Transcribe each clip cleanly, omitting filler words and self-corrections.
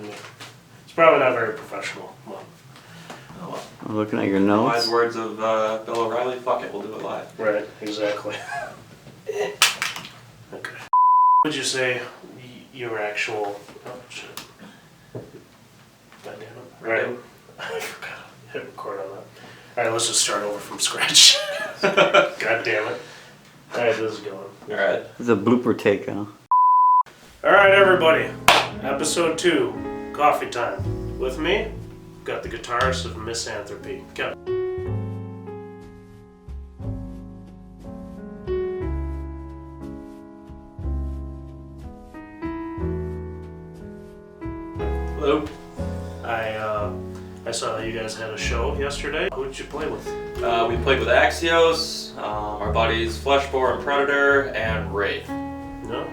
behind me. It's probably not very professional. Well, Oh well. I'm looking at your notes. Wise words of Bill O'Reilly. Fuck it, we'll do it live. right, exactly. Okay. What would you say your actual... Oh, shit. God damn it. Right. I forgot. Hit record on that. Alright, let's just start over from scratch. God damn it. Alright, this is going. Alright. It's a blooper take, huh? Alright, everybody. Episode 2, Coffee Time. With me, got the guitarist of Misanthropy. Kevin. Hello. I saw you guys had a show yesterday. Who did you play with? We played with Axios, our buddies Fleshbore and Predator, and Wraith. No.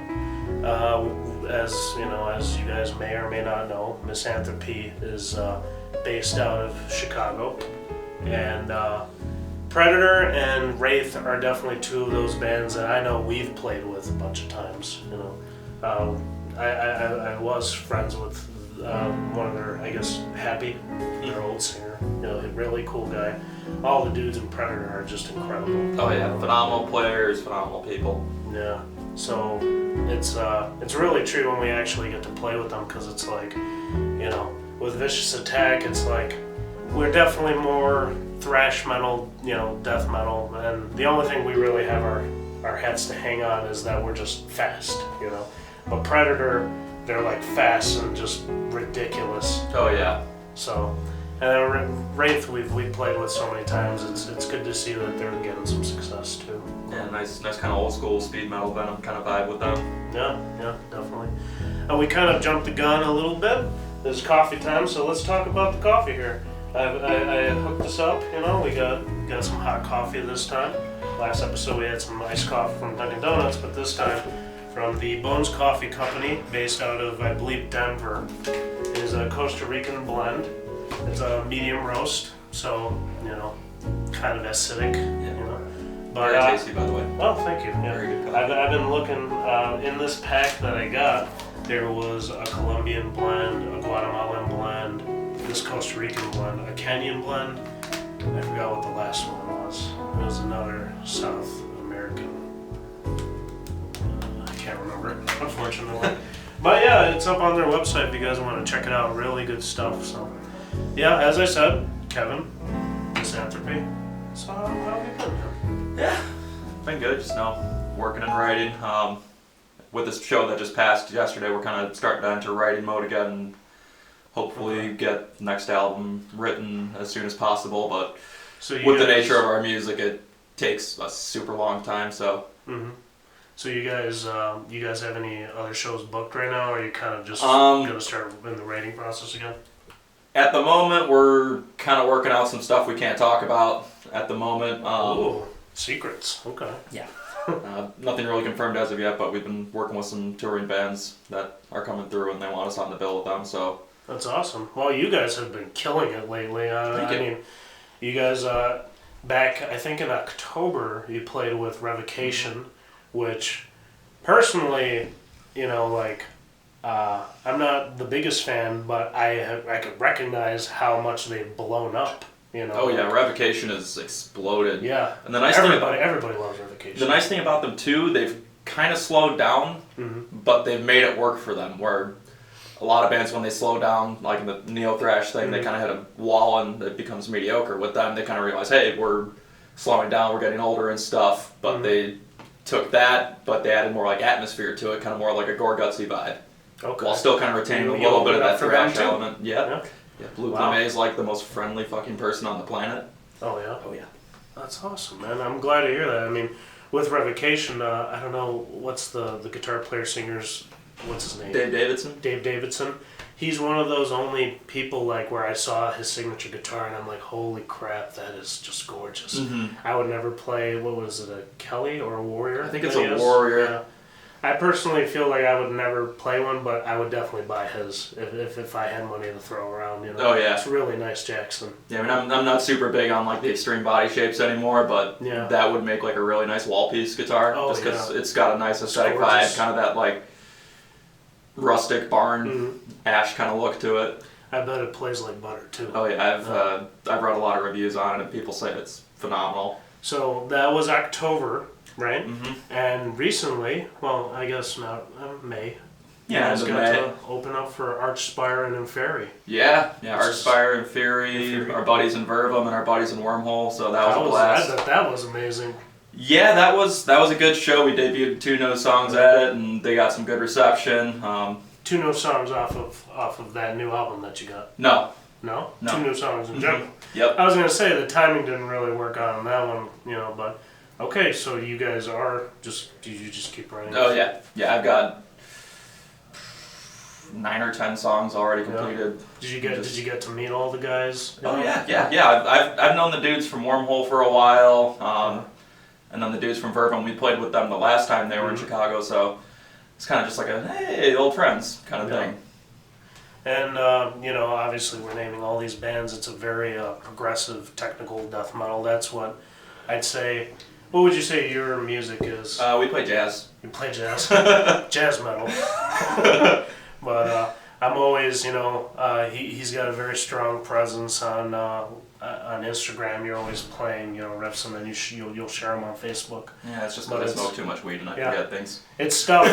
As you know, as you guys may or may not know, Misanthropy is based out of Chicago, and Predator and Wraith are definitely two of those bands that I know we've played with a bunch of times. You know, I was friends with one of their, I guess, Happy, their old singer. You know, a really cool guy. All the dudes in Predator are just incredible. Oh yeah, phenomenal players, phenomenal people. Yeah. So it's really true when we actually get to play with them, because it's like, you know, with Vicious Attack, it's like we're definitely more thrash metal, you know, death metal, and the only thing we really have our heads to hang on is that we're just fast, you know. But Predator, they're like fast and just ridiculous. Oh yeah. So, and then Wraith we've played with so many times. It's good to see that they're getting some success too. Yeah, nice kind of old school speed metal Venom kind of vibe with them. Yeah, definitely. And we kind of jumped the gun a little bit. This is coffee time, so let's talk about the coffee here. I hooked this up, you know, we got some hot coffee this time. Last episode we had some iced coffee from Dunkin' Donuts, but this time from the Bones Coffee Company, based out of, I believe, Denver. It is a Costa Rican blend. It's a medium roast, so, you know, kind of acidic, Yeah. you know. But, Very tasty, by the way. Oh, thank you. Yeah. Very good coffee. I've been looking, in this pack that I got, there was a Colombian blend, a Guatemalan blend, this Costa Rican blend, a Kenyan blend. I forgot what the last one was. It was another South American. I can't remember it, unfortunately. But yeah, it's up on their website if you guys want to check it out. Really good stuff. So yeah, as I said, Kevin, Misanthropy. So how have you been, man? Yeah, been good. Just working and writing. With this show that just passed yesterday, we're kind of starting to enter writing mode again, and hopefully get the next album written as soon as possible. But So with the nature of our music, it takes a super long time. So. Mm-hmm. So you guys have any other shows booked right now, or are you kind of just gonna start in the writing process again? At the moment, we're kind of working out some stuff we can't talk about at the moment. Ooh, secrets. Okay. Yeah. Nothing really confirmed as of yet, but we've been working with some touring bands that are coming through, and they want us on the bill with them. So That's awesome. Well, you guys have been killing it lately. Thank you. I mean, you guys back, I think in October, you played with Revocation, which personally, you know, like, I'm not the biggest fan, but I could recognize how much they've blown up. You know. Oh yeah, Revocation has exploded. Yeah. And the nice everybody loves Revocation. The nice thing about them too, they've kind of slowed down, but they've made it work for them. Where a lot of bands, when they slow down, like in the neo thrash thing, they kind of hit a wall and it becomes mediocre. With them, they kind of realize, hey, we're slowing down, we're getting older and stuff. But they took that, but they added more like atmosphere to it, kind of more like a Gore-Gutsy vibe. Okay. While still kind of retaining a little bit of that thrash element. Yeah. Blue Plumé is like the most friendly fucking person on the planet. Oh yeah? Oh yeah. That's awesome, man. I'm glad to hear that. I mean, with Revocation, I don't know, what's the guitar player singer's, what's his name? Dave Davidson? Dave Davidson. He's one of those only people, like, where I saw his signature guitar and I'm like, holy crap, that is just gorgeous. I would never play, what was it, a Kelly or a Warrior? I think it's a Warrior. Yeah. I personally feel like I would never play one, but I would definitely buy his if I had money to throw around. You know. Oh yeah. It's really nice, Jackson. Yeah, I mean, I'm not super big on like the extreme body shapes anymore, but that would make like a really nice wall piece guitar, just because it's got a nice aesthetic vibe, kind of that like rustic barn ash kind of look to it. I bet it plays like butter too. Oh yeah, I've read a lot of reviews on it, and people say it's phenomenal. So that was October, right? And recently, well, I guess now May. You guys got to open up for Archspire and Inferi. Yeah, Archspire and Inferi, our buddies in Verbum and our buddies in Wormhole. So that was a blast. I bet that was amazing. Yeah, that was a good show. We debuted 2 no songs at it, and they got some good reception. 2 no songs off of that new album that you got. No. 2 new songs in general. Yep. I was gonna say the timing didn't really work on that one, but okay. So you guys are do you just keep writing? Oh yeah. I've got 9 or 10 songs already completed. Did you get to meet all the guys? Oh yeah. I've known the dudes from Wormhole for a while, and then the dudes from Verbum. We played with them the last time they were in Chicago, so it's kind of just like a hey, old friends kind of thing. And obviously we're naming all these bands. It's a very progressive technical death metal. That's what I'd say. What would you say your music is? We play jazz. You play jazz, jazz metal. But I'm always, he's got a very strong presence on Instagram. You're always playing, riffs, and then you'll share them on Facebook. Yeah, it's just because I smoke too much weed and I forget things. It's stuff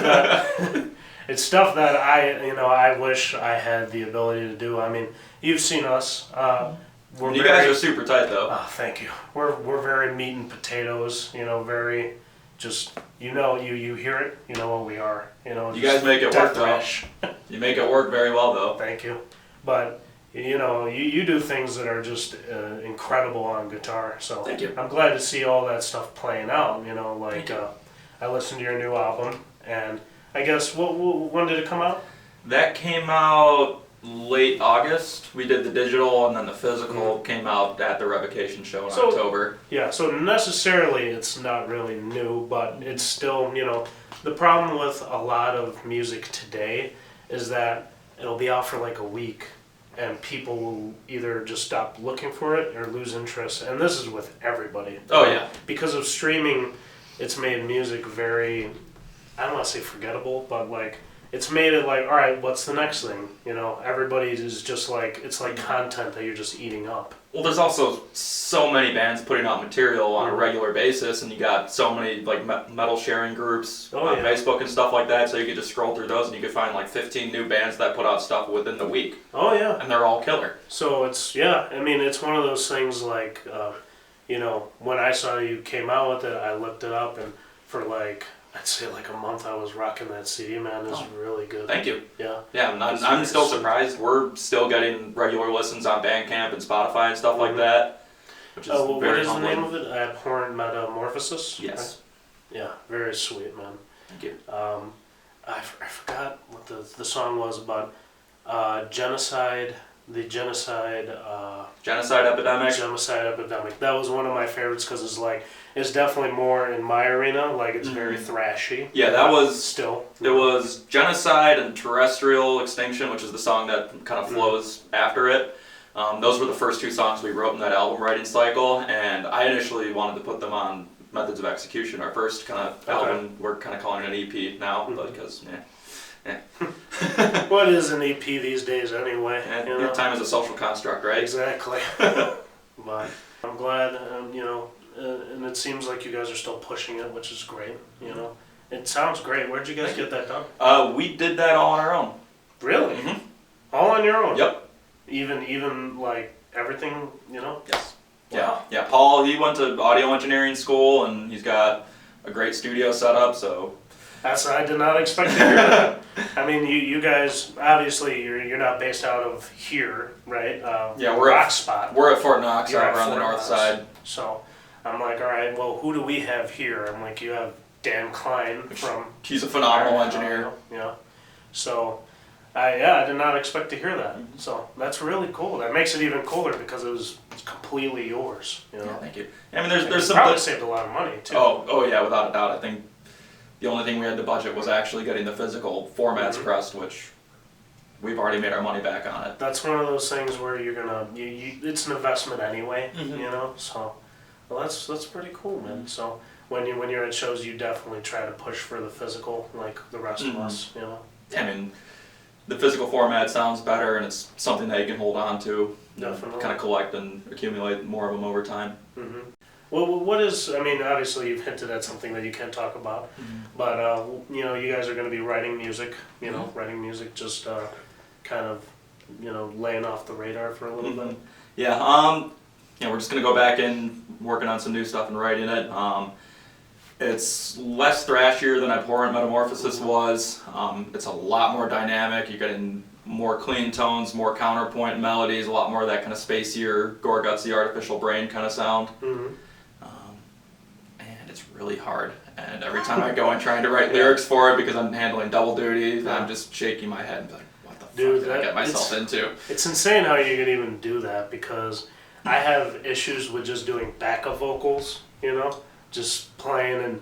that I wish I had the ability to do. I mean, you've seen us. You guys are super tight though. Oh, thank you. We're very meat and potatoes. Very. Just you hear it, you know what we are. You guys make it work though. You make it work very well though. Thank you. But you do things that are just incredible on guitar. So thank you. I'm glad to see all that stuff playing out. I listened to your new album, and I guess when did it come out? That came out late August. We did the digital, and then the physical came out at the Revocation show in October. Yeah, so necessarily it's not really new, but it's still, the problem with a lot of music today is that it'll be out for like a week, and people will either just stop looking for it or lose interest, and this is with everybody. Oh yeah. Because of streaming, it's made music very, I don't want to say forgettable, but like, it's made it like, all right, what's the next thing? Everybody is just like, it's like content that you're just eating up. Well, there's also so many bands putting out material on a regular basis, and you got so many like metal sharing groups on Facebook and stuff like that, so you could just scroll through those and you could find like 15 new bands that put out stuff within the week. Oh yeah. And they're all killer. So it's one of those things like, when I saw you came out with it, I looked it up, and for like, I'd say like a month I was rocking that CD, man. It's really good. Thank you. Yeah. Yeah, I'm still surprised. We're still getting regular listens on Bandcamp and Spotify and stuff like that. Which is what is humbling. The name of it? Abhorrent Metamorphosis? Yes. Right? Yeah, very sweet, man. Thank you. I forgot what the song was about. Genocide epidemic. Genocide epidemic. That was one of my favorites because it's definitely more in my arena. Like it's very thrashy. Yeah, that was still. It was Genocide and Terrestrial Extinction, which is the song that kind of flows after it. Those were the first 2 songs we wrote in that album writing cycle, and I initially wanted to put them on Methods of Execution, our first kind of album. We're kind of calling it an EP now, because What is an EP these days anyway? Time is a social construct, right? Exactly. But I'm glad, and it seems like you guys are still pushing it, which is great. It sounds great. Where'd you guys get that done? We did that all on our own. Really? All on your own? Yep. Even like everything, Yes. Wow. Yeah. Paul, he went to audio engineering school, and he's got a great studio set up, so. I did not expect to hear that. I mean, you guys, obviously, you're not based out of here, right? We're Rock Spot. We're at Fort Knox over on the north side. So I'm like, all right, well, who do we have here? I'm like, you have Dan Klein from... He's a phenomenal engineer. Yeah. So, I did not expect to hear that. So that's really cool. That makes it even cooler because it's completely yours. Yeah, thank you. I mean, there's some... probably saved a lot of money, too. Oh yeah, without a doubt. I think the only thing we had to budget was actually getting the physical formats pressed, which we've already made our money back on it. That's one of those things where you're gonna, it's an investment anyway, So, well, that's pretty cool, man. So when you're at shows, you definitely try to push for the physical, like the rest of us, I mean, the physical format sounds better, and it's something that you can hold on to. Definitely. Kind of collect and accumulate more of them over time. Mm-hmm. Well, what is, I mean, obviously you've hinted at something that you can't talk about, but, you know, you guys are going to be writing music, you know, writing music, just kind of, you know, laying off the radar for a little bit. Yeah, yeah, we're just going to go back in, working on some new stuff and writing it. It's less thrashier than Abhorrent Metamorphosis was. It's a lot more dynamic. You're getting more clean tones, more counterpoint melodies, a lot more of that kind of spacier, gore-gutsy, artificial brain kind of sound. And it's really hard. And every time I go and trying to write lyrics for it, because I'm handling double duty, I'm just shaking my head and be like, what the fuck did I get myself into? It's insane how you can even do that, because I have issues with just doing backup vocals, you know, just playing and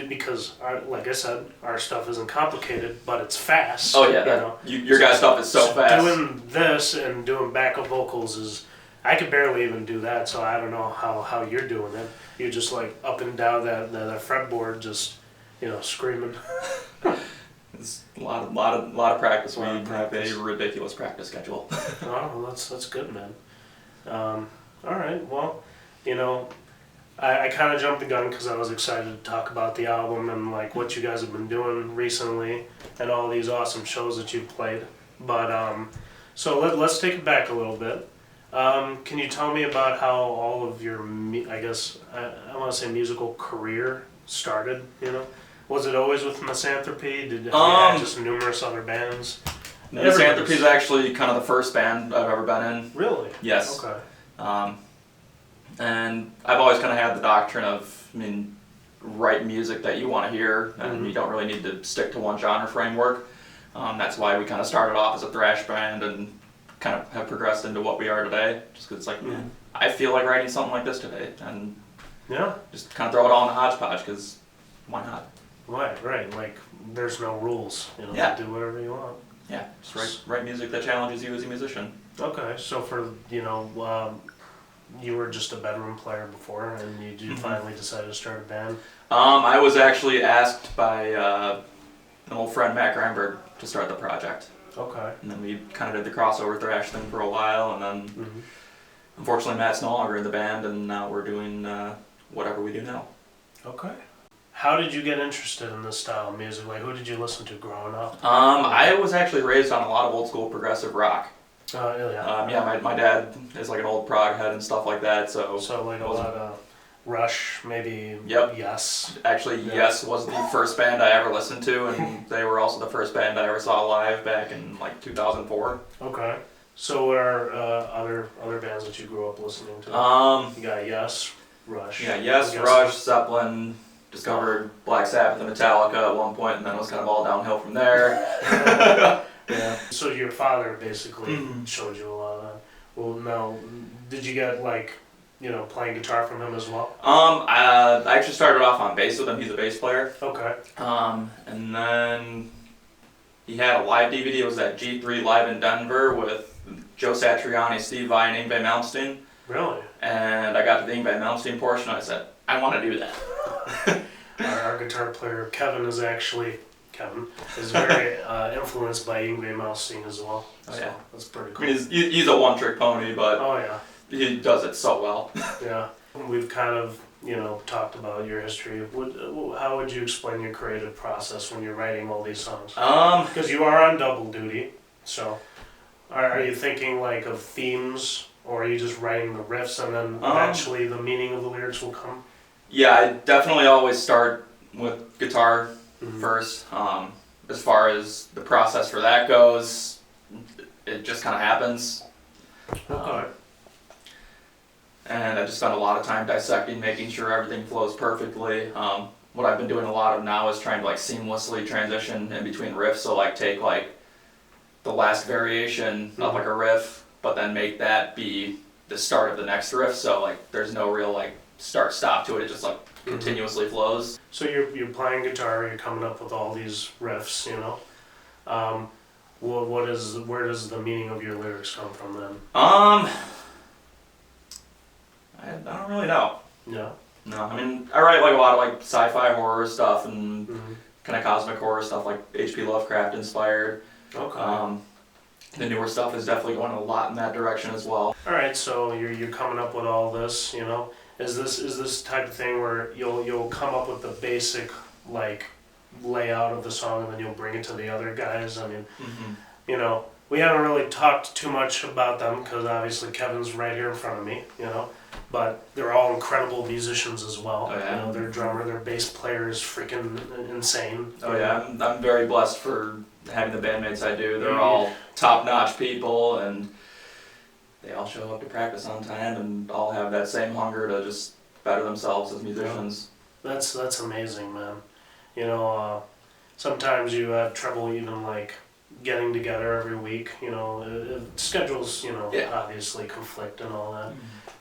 because like I said, our stuff isn't complicated, but it's fast. Oh yeah, you know? Your guys' stuff is so fast. Doing this and doing backup vocals is, I could barely even do that, so I don't know how you're doing it. You're just like up and down that fretboard, just, you know, screaming. It's a lot of practice. We have a ridiculous practice schedule. Oh, that's good, man. All right, well, you know, I kind of jumped the gun because I was excited to talk about the album and like what you guys have been doing recently and all these awesome shows that you've played. But so let's take it back a little bit. Can you tell me about how all of your, I guess I want to say musical career started? You know, was it always with Misanthropy? Did you have just numerous other bands? Misanthropy is actually kind of the first band I've ever been in. Really? Yes. Okay. And I've always kind of had the doctrine of, I mean, write music that you want to hear, and you don't really need to stick to one genre framework. That's why we kind of started off as a thrash band and kind of have progressed into what we are today. Just because it's like, man, I feel like writing something like this today, and just kind of throw it all in a hodgepodge, because why not? Right. Like, there's no rules. You know, do whatever you want. Yeah, just write music that challenges you as a musician. Okay, so for, you know, you were just a bedroom player before, and you finally decided to start a band? I was actually asked by an old friend, Matt Greinberg, to start the project. Okay. And then we kind of did the crossover thrash thing for a while, and then unfortunately Matt's no longer in the band, and now we're doing whatever we do now. Okay. How did you get interested in this style of music? Like, who did you listen to growing up? I was actually raised on a lot of old school progressive rock. My dad is like an old prog head and stuff like that, so like a lot of Rush, maybe. Yes. Actually, Yes was the first band I ever listened to, and they were also the first band I ever saw live back in like 2004. Okay. So what are other bands that you grew up listening to? You got Yes, Rush. Yeah, Yes, Rush, Zeppelin. Discovered Black Sabbath and Metallica at one point, and then it was kind of all downhill from there. Yeah. So your father basically showed you a lot of that. Well, now, did you get like, you know, playing guitar from him as well? I actually started off on bass with him. He's a bass player. Okay. And then he had a live DVD. It was at G3 Live in Denver with Joe Satriani, Steve Vai, and Yngwie Malmsteen. Really? And I got to the Yngwie Malmsteen portion, and I said, I want to do that. Our guitar player Kevin is very influenced by Yngwie Malmsteen as well. Oh, yeah. That's pretty cool. I mean, he's a one-trick pony, but he does it so well. Yeah. We've kind of, you know, talked about your history. How would you explain your creative process when you're writing all these songs? Because you are on double duty, so are you thinking like of themes, or are you just writing the riffs and then eventually the meaning of the lyrics will come? Yeah, I definitely always start with guitar first. As far as the process for that goes, it just kind of happens. Okay. And I just spend a lot of time dissecting, making sure everything flows perfectly. What I've been doing a lot of now is trying to like seamlessly transition in between riffs. So like take like the last variation of like a riff, but then make that be the start of the next riff. So like there's no real like start stop to it. It just like continuously flows. So you're playing guitar, you're coming up with all these riffs, you know. Where does the meaning of your lyrics come from then? I don't really know. No. No, I mean I write like a lot of like sci-fi horror stuff and kind of cosmic horror stuff, like H.P. Lovecraft inspired. Okay. The newer stuff is definitely going a lot in that direction as well. All right, so you're coming up with all this, you know. Is this type of thing where you'll come up with the basic like layout of the song and then you'll bring it to the other guys? I mean, you know, we haven't really talked too much about them because obviously Kevin's right here in front of me, you know. But they're all incredible musicians as well. Oh, yeah. You know, their drummer, their bass player is freaking insane. Oh yeah, I'm very blessed for having the bandmates I do. They're all top-notch people, and they all show up to practice on time, and all have that same hunger to just better themselves as musicians. That's amazing, man. You know, sometimes you have trouble even like getting together every week. You know, schedules, you know, obviously conflict and all that.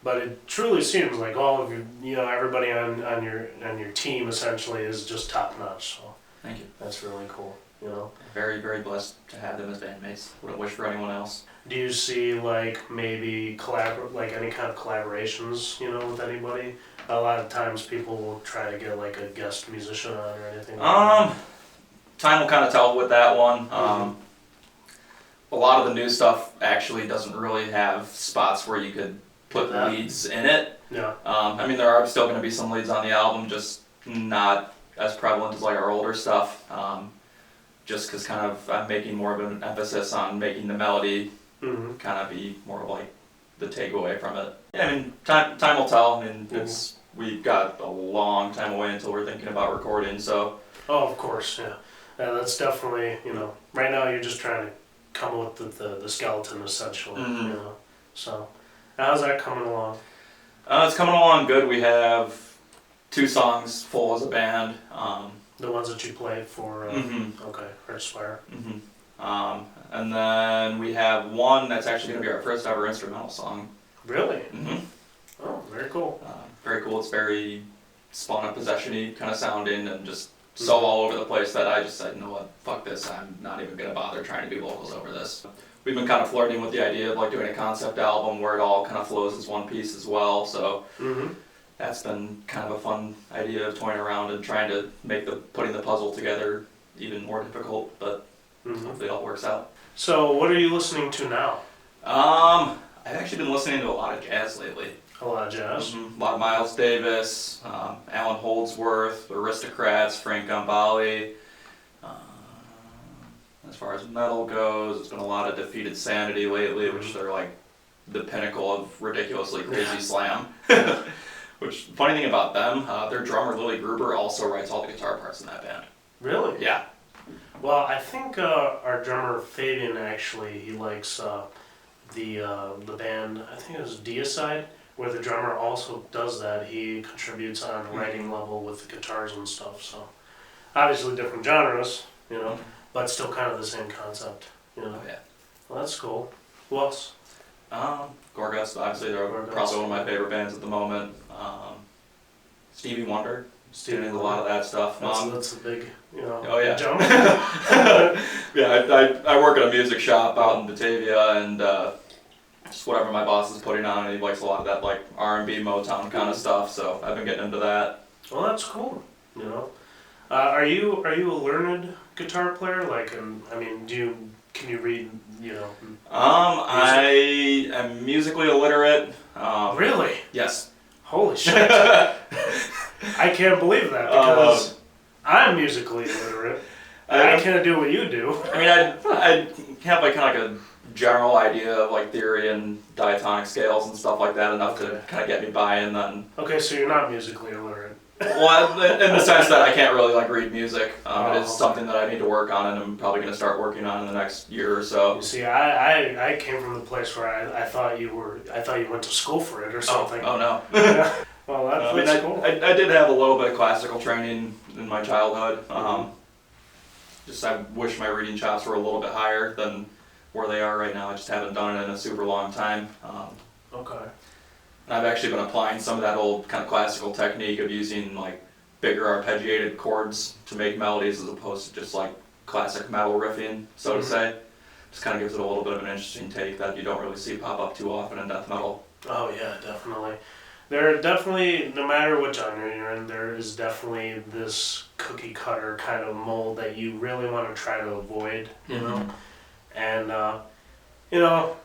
But it truly seems like all of you know, everybody on your team essentially is just top notch. So Thank you. that's really cool. You know, Very, very blessed to have them as bandmates. Wouldn't wish for anyone else. do you see like maybe like any kind of collaborations, you know, with anybody? A lot of times people will try to get like a guest musician on or anything. Time will kind of tell with that one. A lot of the new stuff actually doesn't really have spots where you could put leads in it. Yeah. I mean, there are still going to be some leads on the album, just not as prevalent as like our older stuff. Just because kind of I'm making more of an emphasis on making the melody kind of be more of like the takeaway from it. Yeah, I mean, time will tell. I mean, we've got a long time away until we're thinking about recording. So. Oh, of course, yeah. That's definitely, you know. Right now, you're just trying to come up with the skeleton essentially. You know. So, how's that coming along? It's coming along good. We have 2 songs full as a band. The ones that you play for, okay, Archspire. And then we have one that's actually going to be our first ever instrumental song. Really? Oh, very cool. Very cool. It's very Spawn of Possession-y kind of sounding and just so all over the place that I just said, you know what, fuck this. I'm not even going to bother trying to do vocals over this. We've been kind of flirting with the idea of like doing a concept album where it all kind of flows as one piece as well. So that's been kind of a fun idea of toying around and trying to make putting the puzzle together even more difficult, but hopefully it all works out. So what are you listening to now? I've actually been listening to a lot of jazz lately. A lot of jazz? A lot of Miles Davis, Alan Holdsworth, Aristocrats, Frank Gambale. As far as metal goes, it's been a lot of Defeated Sanity lately, which they're like the pinnacle of ridiculously crazy slam. Which, funny thing about them, their drummer Lily Gruber also writes all the guitar parts in that band. Really? Yeah. Well, I think our drummer Fabian actually, he likes the band, I think it was Deicide, where the drummer also does that. He contributes on writing level with the guitars and stuff, so obviously different genres, you know, but still kind of the same concept, you know. Oh, yeah. Well, that's cool. Who else? Gorguts, obviously, they're probably one of my favorite bands at the moment. Stevie Wonder, doing a lot of that stuff. That's a big, you know, jump. Yeah, I work at a music shop out in Batavia, and just whatever my boss is putting on, he likes a lot of that like R&B, Motown kind of stuff. So I've been getting into that. Well, that's cool. You know, are you a learned guitar player? Like, I mean, can you read? You know. I am musically illiterate. Really? Yes. Holy shit! I can't believe that because I'm musically illiterate. I can't do what you do. I mean, I have like kind of like a general idea of like theory and diatonic scales and stuff like that, enough to kind of get me by, and then. Okay, so you're not musically illiterate. Well, in the sense that I can't really like read music. It is something that I need to work on, and I'm probably going to start working on in the next year or so. You see, I came from the place where I thought you went to school for it or something. Oh no. Yeah. Well, that's cool. I did have a little bit of classical training in my childhood. Just I wish my reading chops were a little bit higher than where they are right now. I just haven't done it in a super long time. Okay. And I've actually been applying some of that old kind of classical technique of using like bigger arpeggiated chords to make melodies as opposed to just like classic metal riffing, so to say. Just kind of gives it a little bit of an interesting take that you don't really see pop up too often in death metal. Oh yeah, definitely. There are definitely, no matter what genre you're in, there is definitely this cookie cutter kind of mold that you really want to try to avoid, you know? and you know,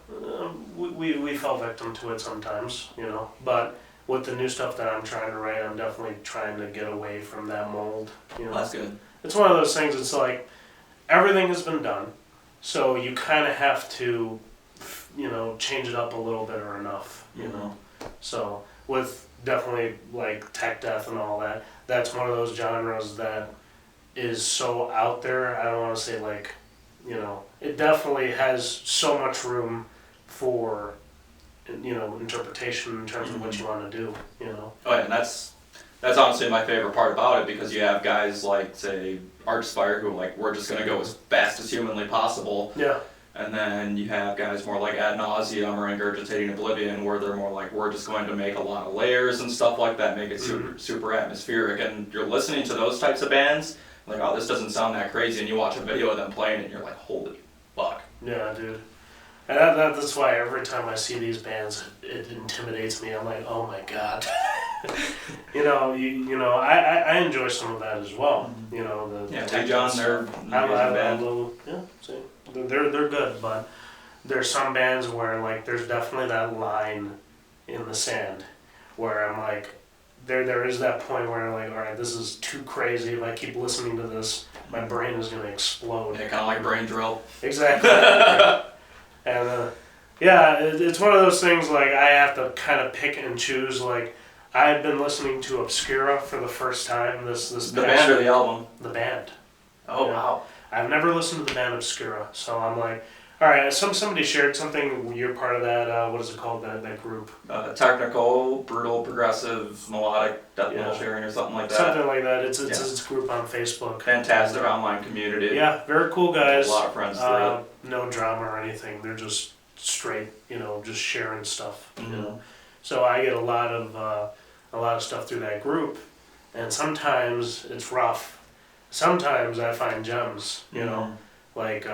we fell victim to it sometimes, you know. But with the new stuff that I'm trying to write, I'm definitely trying to get away from that mold. You know, That's good. it's one of those things. It's like everything has been done, so you kind of have to, you know, change it up a little bit or enough. You know, so with definitely like tech death and all that, that's one of those genres that is so out there. I don't want to say like, you know, it definitely has so much room for, you know, interpretation in terms of what you want to do, you know. Oh yeah, and that's honestly my favorite part about it, because you have guys like, say, Archspire, who like, we're just gonna go as fast as humanly possible. Yeah. And then you have guys more like Ad Nauseam or Ingurgitating Oblivion, where they're more like, we're just going to make a lot of layers and stuff like that, make it super atmospheric. And you're listening to those types of bands, like, oh, this doesn't sound that crazy, and you watch a video of them playing and you're like, holy fuck. Yeah, dude. And that's why every time I see these bands, it intimidates me. I'm like, oh my god. you know, I enjoy some of that as well. You know, the Tech John, they're an I amazing band. yeah, see, they're good, but there's some bands where like there's definitely that line in the sand where I'm like, there is that point where I'm like, all right, this is too crazy. If I keep listening to this, my brain is gonna explode. Yeah, kind of like Brain Drill. Exactly. And yeah, it's one of those things like I have to kind of pick and choose. Like I've been listening to Obscura for the first time this The band or the album? The band. Oh, Yeah. wow. I've never listened to the band Obscura, so I'm like, all right. Somebody shared something. You're part of that. What is it called? That group? Technical, brutal, progressive, melodic, death metal sharing or something like that. Something like that. It's a group on Facebook. Fantastic online community. Yeah, very cool guys. A lot of friends through it. No drama or anything. They're just straight, you know, just sharing stuff. Mm-hmm. You know, so I get a lot of stuff through that group, and sometimes it's rough. Sometimes I find gems. You know, like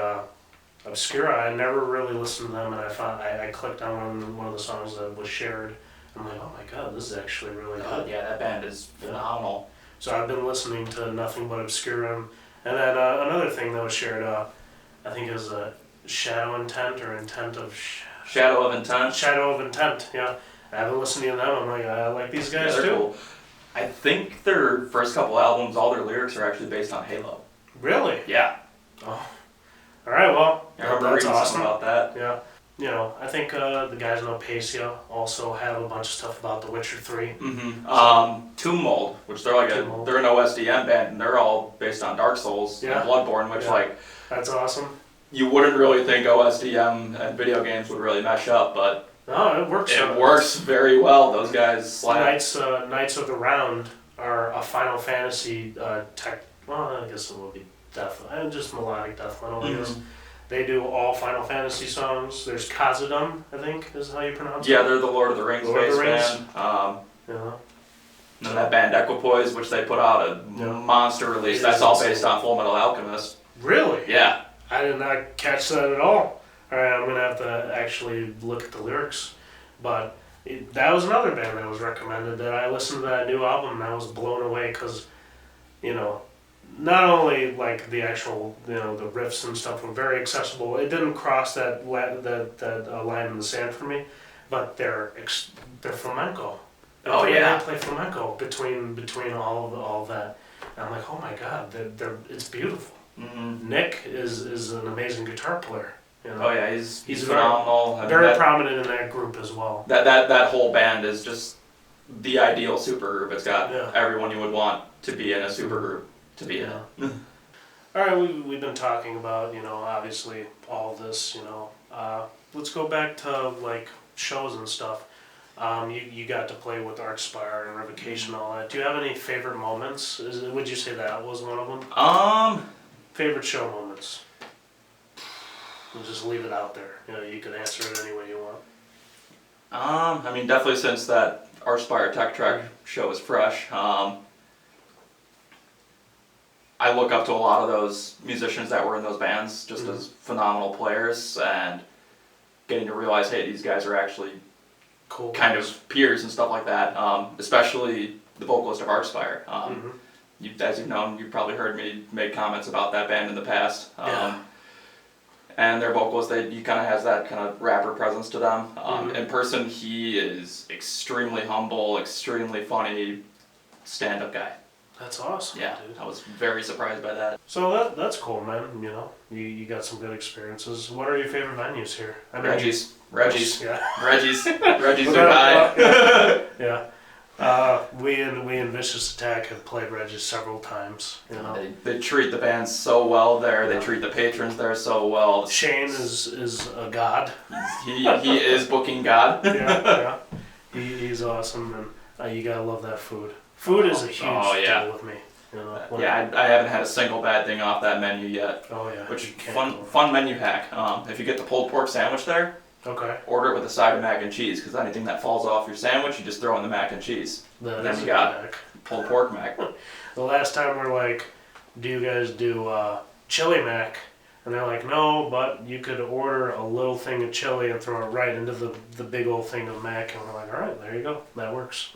Obscura. I never really listened to them, and I clicked on one of the songs that was shared. I'm like, oh my god, this is actually really good. Yeah, that band is phenomenal. So I've been listening to nothing but Obscura, and then another thing that was shared. I think it was Shadow Intent or Intent of Shadow of Intent. Shadow of Intent. Yeah, I've been listening to them. I'm like, I like these guys they're too. Cool. I think their first couple albums, all their lyrics are actually based on Halo. Really? Yeah. Oh. All right. Well, I remember that's reading awesome. something about that. Yeah. You know, I think the guys in Opacia also have a bunch of stuff about The Witcher 3. Mm-hmm. Tomb Mold, which they're like they're an OSDM band, and they're all based on Dark Souls and Bloodborne, which like that's awesome. You wouldn't really think OSDM and video games would really mesh up, but no, it works. It works very well. Those guys slap. Knights of the Round are a Final Fantasy tech. Well, I guess it would be death, just melodic death metal. I guess. They do all Final Fantasy songs. There's Khazad-dûm, I think is how you pronounce it. Yeah, they're the Lord of the Rings based band. Yeah. And then that band Equipoise, which they put out a monster release. That's all based on Full Metal Alchemist. Really? Yeah. I did not catch that at all. All right, I'm gonna have to actually look at the lyrics. But that was another band that was recommended. That I listened to that new album and I was blown away because, you know, not only like the actual, you know, the riffs and stuff were very accessible. It didn't cross that line in the sand for me, but they're flamenco. They play flamenco between all of that. And I'm like, oh my god, it's beautiful. Mm-hmm. Nick is an amazing guitar player. You know? Oh yeah, he's phenomenal. Very prominent in that group as well. That whole band is just the ideal supergroup. It's got everyone you would want to be in a supergroup to be in. All right, we've been talking about, you know, obviously all this, you know. Let's go back to like shows and stuff. You got to play with Archspire and Revocation and all that. Do you have any favorite moments? Would you say that was one of them? Favorite show moments? We'll just leave it out there. You know, you can answer it any way you want. I mean, definitely since that Archspire Tech Trek show is fresh, I look up to a lot of those musicians that were in those bands just as phenomenal players, and getting to realize, hey, these guys are actually cool kind of peers and stuff like that, especially the vocalist of Archspire. As you've known, you've probably heard me make comments about that band in the past. and their vocalist, he kind of has that kind of rapper presence to them. In person, he is extremely humble, extremely funny, stand-up guy. That's awesome, Yeah, dude. I was very surprised by that. So that's cool, man. You know, you got some good experiences. What are your favorite venues here? I mean, Reggie's, yeah. Reggie's are high. Yeah. We in Vicious Attack have played Reggie's several times. You know, They treat the band so well there. They treat the patrons there so well. Shane is a god. He is booking God. Yeah. He's awesome, and you gotta love that food. Food is a huge deal with me. You know, Yeah, I haven't had a single bad thing off that menu yet. Oh yeah. Which fun menu hack. If you get the pulled pork sandwich there, okay, order it with a side of mac and cheese, because anything that falls off your sandwich, you just throw in the mac and cheese. Then you got pulled pork mac. The last time we're like, do you guys do chili mac? And they're like, no, but you could order a little thing of chili and throw it right into the big old thing of mac. And we're like, all right, there you go, that works.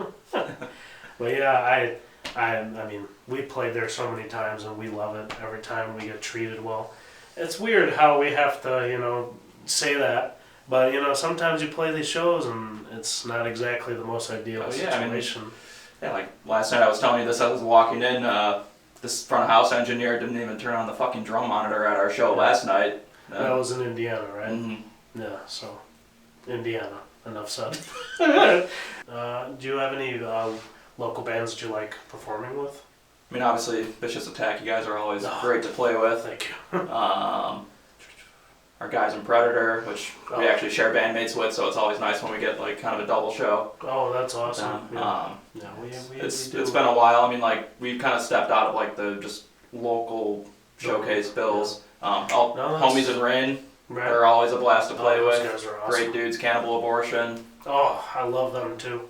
But yeah, I mean, we played there so many times and we love it. Every time we get treated well. It's weird how we have to, you know, say that. But, you know, sometimes you play these shows and it's not exactly the most ideal situation. Like last night I was telling you this, I was walking in, this front of house engineer didn't even turn on the fucking drum monitor at our show last night. That was in Indiana, right? Mm-hmm. Yeah, so, Indiana, enough said. Do you have any local bands that you like performing with? I mean, obviously, Vicious Attack, you guys are always great to play with. Thank you. Our guys in Predator, which we actually share bandmates with, so it's always nice when we get like kind of a double show. Oh, that's awesome. It's been a while. I mean, like we've kind of stepped out of like the just local showcase bills. Homies in Rain are always a blast to play with. Those guys are awesome. Great dudes. Cannibal Abortion. Oh, I love them too.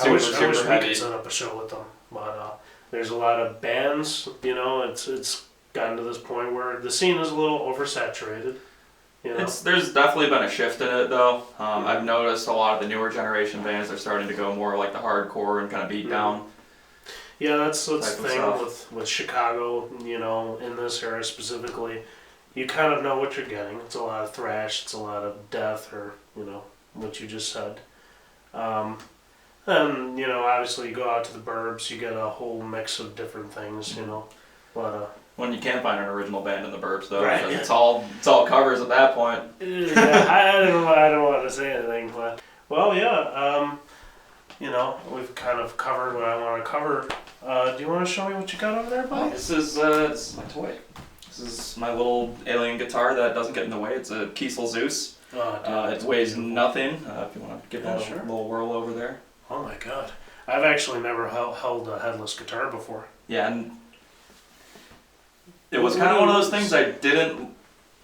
I wish we could set up a show with them, but there's a lot of bands. You know, it's gotten to this point where the scene is a little oversaturated. You know? There's definitely been a shift in it though. I've noticed a lot of the newer generation bands are starting to go more like the hardcore and kind of beat down. Yeah, that's the thing with Chicago, you know, in this era specifically. You kind of know what you're getting. It's a lot of thrash, it's a lot of death, or, you know, what you just said. And, you know, obviously you go out to the burbs, you get a whole mix of different things, you know. But, when you can't find an original band in the burbs, though, right, because it's all covers at that point. Yeah, I don't want to say anything, but you know, we've kind of covered what I want to cover. Do you want to show me what you got over there, buddy? This is it's my toy. This is my little alien guitar that doesn't get in the way. It's a Kiesel Zeus. It weighs nothing. If you want to give that a little whirl over there. Oh my god, I've actually never held a headless guitar before. Yeah, and it was kind of one of those things I didn't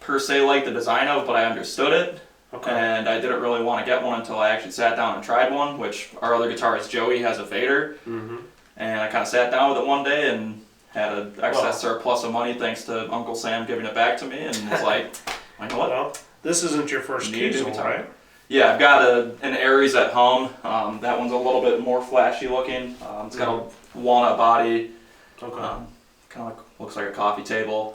per se like the design of, but I understood it. Okay. And I didn't really want to get one until I actually sat down and tried one, which our other guitarist Joey has a Fader. Mm-hmm. And I kind of sat down with it one day and had an excess surplus of money thanks to Uncle Sam giving it back to me, and was like, you know what? Well, this isn't your first Kiesel, right? Yeah, I've got an Aries at home. That one's a little bit more flashy looking. It's got a walnut body. Okay. Kind of looks like a coffee table.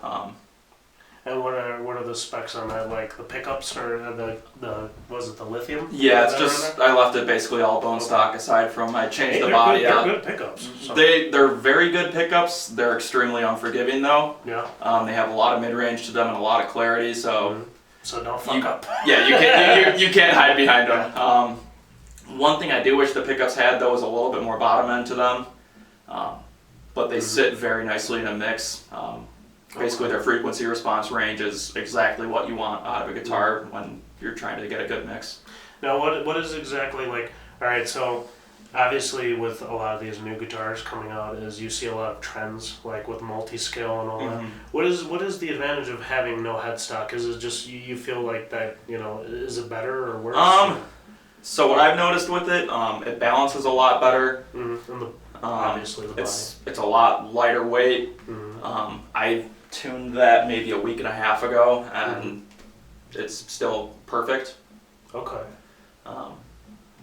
And what are the specs on that? Like the pickups or the was it the lithium? Yeah, it's just I left it basically all bone stock aside from I changed the body out. They're good pickups. So. They're very good pickups. They're extremely unforgiving though. Yeah. They have a lot of mid range to them and a lot of clarity. So. Mm-hmm. So don't fuck up. Yeah, you can't hide behind them. One thing I do wish the pickups had though is a little bit more bottom end to them. But they sit very nicely in a mix. Basically, their frequency response range is exactly what you want out of a guitar when you're trying to get a good mix. Now, what is exactly like? All right, so obviously with a lot of these new guitars coming out, is you see a lot of trends like with multi-scale and all that. What is the advantage of having no headstock? Is it just you feel like that? You know, is it better or worse? So what I've noticed with it, it balances a lot better. Obviously, the body. It's a lot lighter weight. I tuned that maybe a week and a half ago, and it's still perfect. Okay.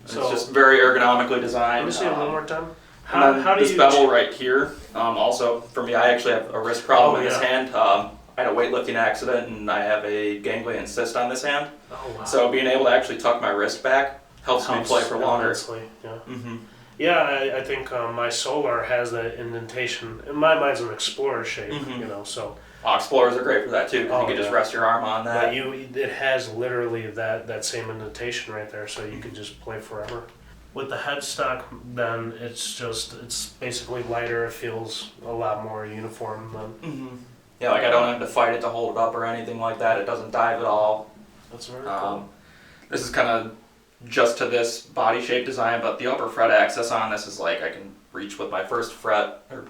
It's just very ergonomically designed. Let me see it one more time. How do this bevel right here, also for me, I actually have a wrist problem in this hand. I had a weightlifting accident and I have a ganglion cyst on this hand. Oh wow. So being able to actually tuck my wrist back helps me play for longer. Immensely, yeah. Yeah, I think my Solar has that indentation. In my mind's an Explorer shape, you know. So. Explorers are great for that too, because you can just rest your arm on that. But it has literally that same indentation right there, so you can just play forever. With the headstock, then it's basically lighter. It feels a lot more uniform than. Yeah, like I don't have to fight it to hold it up or anything like that. It doesn't dive at all. That's very cool. This is kind of just to this body shape design, but the upper fret access on this is like I can reach with my first fret or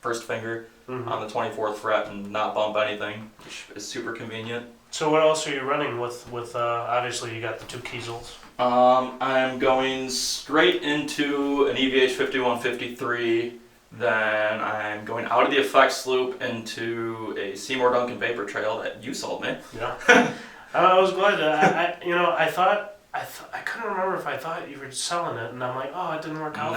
first finger on the 24th fret and not bump anything, which is super convenient. So what else are you running with obviously you got the 2 Kiesels. I'm going straight into an EVH 5153, then I'm going out of the effects loop into a Seymour Duncan Vapor Trail that you sold me. Yeah. I was glad to, I couldn't remember if I thought you were selling it, and I'm like, oh, it didn't work out.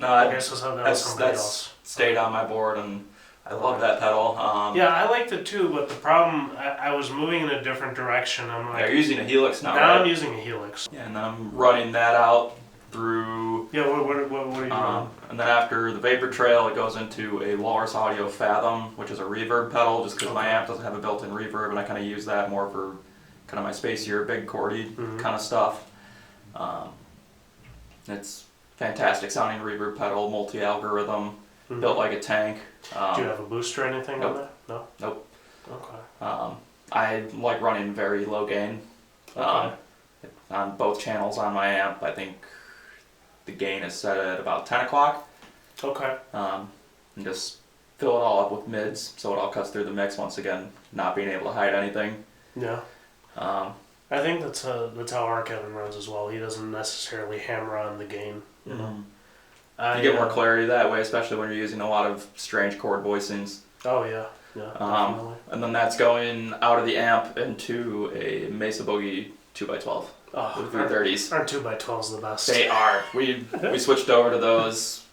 No, I guess that was somebody else. Stayed on my board, and I love that pedal. Yeah, I liked it too, but the problem, I was moving in a different direction. I'm like, you're using a Helix now, Now right? I'm using a Helix. Yeah, and then I'm running that out through... Yeah, what are you doing? And then after the Vapor Trail, it goes into a Walrus Audio Fathom, which is a reverb pedal, just because my amp doesn't have a built-in reverb, and I kind of use that more for kind of my spacier, big chordy kind of stuff. It's fantastic sounding reverb pedal, multi-algorithm, built like a tank. Do you have a booster or anything on there? No? Nope. Okay. I like running very low gain on both channels on my amp. I think the gain is set at about 10 o'clock. Okay. And just fill it all up with mids so it all cuts through the mix once again, not being able to hide anything. Yeah. I think that's how our Kevin runs as well. He doesn't necessarily hammer on the gain. You know. You get more clarity that way, especially when you're using a lot of strange chord voicings. Oh yeah, definitely. And then that's going out of the amp into a Mesa Boogie 2x12 with V30s. Our 2x12s the best. They are. We switched over to those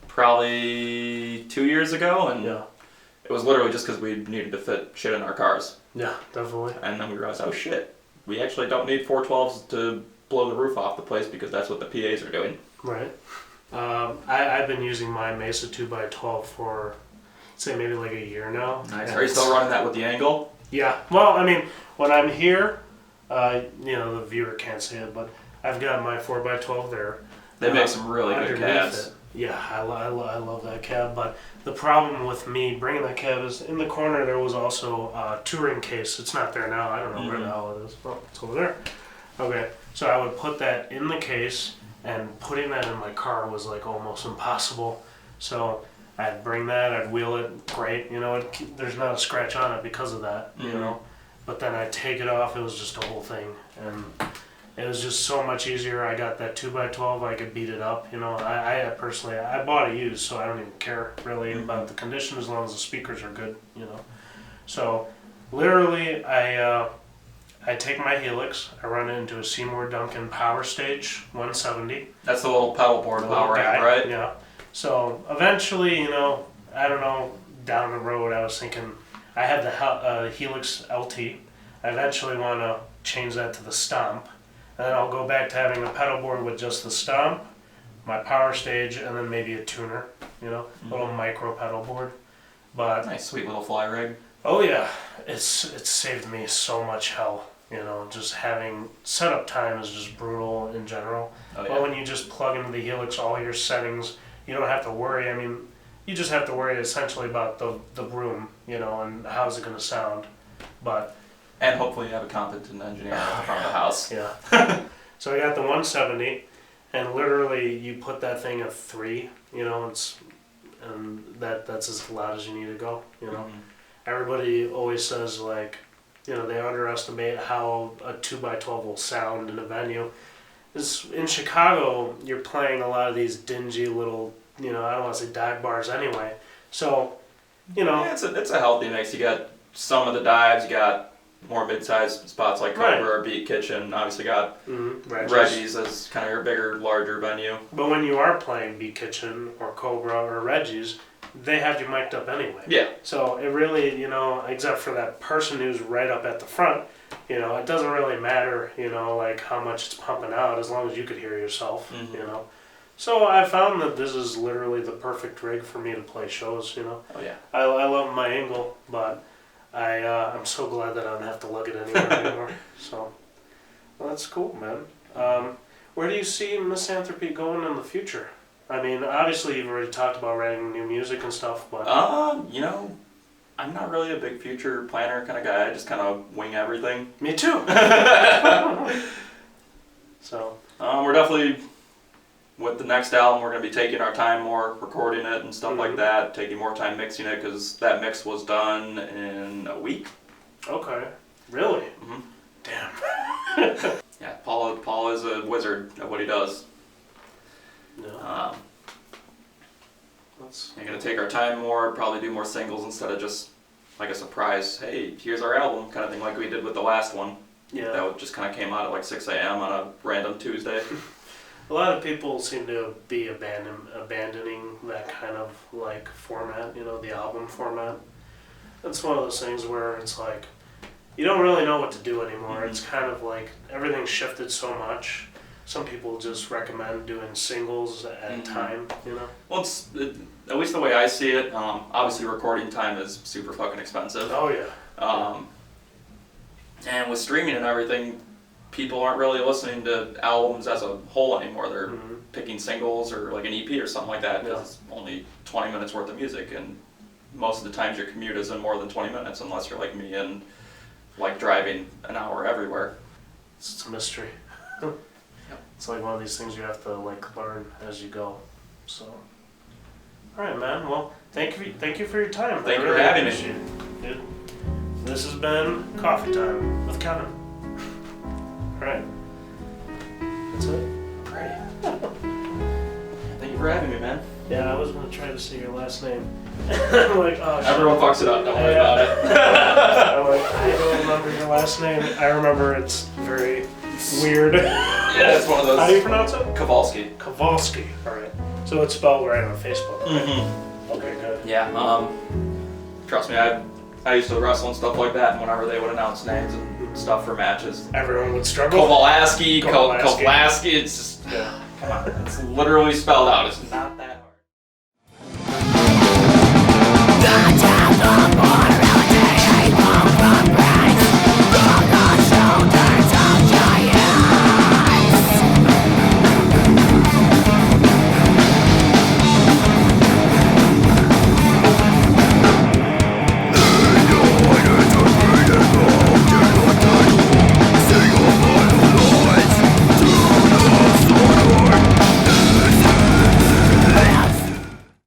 probably 2 years ago, and it was literally just because we needed to fit shit in our cars. Yeah, definitely. And then we realized, oh shit, we actually don't need 412s to blow the roof off the place because that's what the PAs are doing. Right. I've been using my Mesa 2x12 for, say, maybe like a year now. Nice. Are you still running that with the angle? Yeah. Well, I mean, when I'm here, the viewer can't see it, but I've got my 4x12 there. They make some really good cabs. Yeah, I love that cab, but the problem with me bringing that cab is in the corner there was also a touring case. It's not there now. I don't know where the hell it is. Oh, it's over there. Okay, so I would put that in the case, and putting that in my car was like almost impossible. So I'd bring that, I'd wheel it, great, there's not a scratch on it because of that, you know. But then I'd take it off, it was just a whole thing, and it was just so much easier. I got that 2x12, I could beat it up, I personally, I bought it used, so I don't even care really about the condition as long as the speakers are good, So literally, I take my Helix, I run it into a Seymour Duncan Power Stage 170. That's the little pedal board power amp, right? Yeah. So eventually, I don't know, down the road I was thinking, I have the Helix LT. I eventually want to change that to the Stomp. And then I'll go back to having a pedal board with just the Stomp, my Power Stage, and then maybe a tuner, little micro pedal board. But nice, sweet little fly rig. Oh yeah, it's saved me so much hell. Just having setup time is just brutal in general. Oh, yeah. But when you just plug into the Helix all your settings, you don't have to worry. I mean, you just have to worry essentially about the room, and how's it going to sound. And hopefully you have a competent engineer at the front of the house. Yeah. So I got the 170, and literally you put that thing at 3, and that's as loud as you need to go, Everybody always says, like, they underestimate how a 2x12 will sound in a venue. In Chicago, you're playing a lot of these dingy little, I don't want to say dive bars anyway. So, Yeah, it's a healthy mix. You got some of the dives, you got more mid-sized spots like Cobra or Beat Kitchen. Obviously got Reggie's as kind of your bigger, larger venue. But when you are playing Beat Kitchen or Cobra or Reggie's, they had you mic'd up anyway. Yeah. So it really, you know, except for that person who's right up at the front, you know, it doesn't really matter, you know, like how much it's pumping out as long as you could hear yourself, you know. So I found that this is literally the perfect rig for me to play shows, you know. Oh yeah. I love my angle, but I'm so glad that I don't have to lug it anywhere anymore. So, well, that's cool, man. Where do you see Misanthropy going in the future? I mean, obviously you've already talked about writing new music and stuff, but... You know, I'm not really a big future planner kind of guy. I just kind of wing everything. Me too! So... we're definitely, with the next album, we're going to be taking our time more, recording it and stuff like that, taking more time mixing it, because that mix was done in a week. Okay. Really? Damn. Yeah, Paul is a wizard at what he does. No. You're going to take our time more, probably do more singles instead of just like a surprise, hey, here's our album, kind of thing like we did with the last one. Yeah. That just kind of came out at like 6 a.m. on a random Tuesday. A lot of people seem to be abandoning that kind of like format, you know, the album format. It's one of those things where it's like, you don't really know what to do anymore. It's kind of like everything's shifted so much. Some people just recommend doing singles at a time, you know? Well, at least the way I see it, obviously recording time is super fucking expensive. Oh, yeah. And with streaming and everything, people aren't really listening to albums as a whole anymore. They're picking singles or like an EP or something like that because it's only 20 minutes worth of music, and most of the times your commute isn't more than 20 minutes unless you're like me and like driving an hour everywhere. It's a mystery. It's like one of these things you have to like learn as you go. So, all right, man. Well, thank you for your time. Thank you for having me. Appreciate it, dude. This has been Coffee Time with Kevin. All right. That's it. Great. Thank you for having me, man. Yeah, I was gonna try to say your last name. I'm like, oh shit. Everyone fucks it up. Don't worry about it. I'm like, I don't remember your last name. I remember it's very weird. Yeah, it's one of those. How do you pronounce it? Kovalsky. Kovalsky. All right. So it's spelled right on Facebook. Right? Okay, good. Yeah. Trust me, I used to wrestle and stuff like that, and whenever they would announce names and stuff for matches, Everyone would struggle. Kovalsky, it's just, come on, it's literally spelled out. It's not